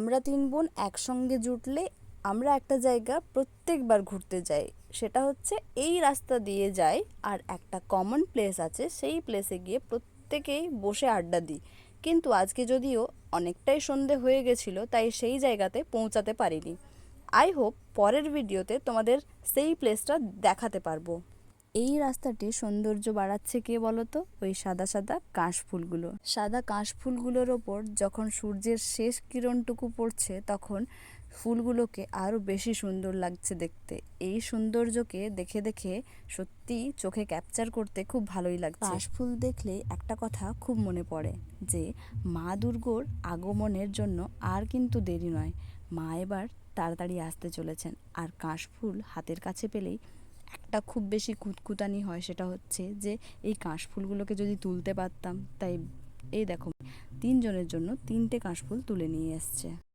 আমরা তিন বোন একসঙ্গে জুটলে আমরা একটা জায়গা প্রত্যেকবার ঘুরতে যাই। সেটা হচ্ছে এই রাস্তা দিয়ে যাই, আর একটা কমন প্লেস আছে, সেই প্লেসে গিয়ে প্রত্যেকেই বসে আড্ডা দিই। কিন্তু আজকে যদিও অনেকটাই সন্ধে হয়ে গেছিলো, তাই সেই জায়গাতে পৌঁছাতে পারিনি। আই হোপ পরের ভিডিওতে তোমাদের সেই প্লেসটা দেখাতে পারবো। এই রাস্তাটির সৌন্দর্য বাড়াচ্ছে কে বলো তো? ওই সাদা সাদা কাশফুলগুলো। সাদা কাশফুলগুলোর ওপর যখন সূর্যের শেষ কিরণটুকু পড়ছে, তখন ফুলগুলোকে আরও বেশি সুন্দর লাগছে দেখতে। এই সৌন্দর্যকে দেখে দেখে সত্যি চোখে ক্যাপচার করতে খুব ভালোই লাগছে। কাশফুল দেখলে একটা কথা খুব মনে পড়ে যে মা দুর্গার আগমনের জন্য আর কিন্তু দেরি নয়। মা এবার তাড়াতাড়ি আসতে চলেছেন। আর কাশফুল হাতের কাছে পেলেই একটা খুব বেশি কুতকুতানি হয়, সেটা হচ্ছে যে এই কাশফুলগুলোকে যদি তুলতে পারতাম। তাই এই দেখো, তিনজনের জন্য তিনটে কাশফুল তুলে নিয়ে এসছে।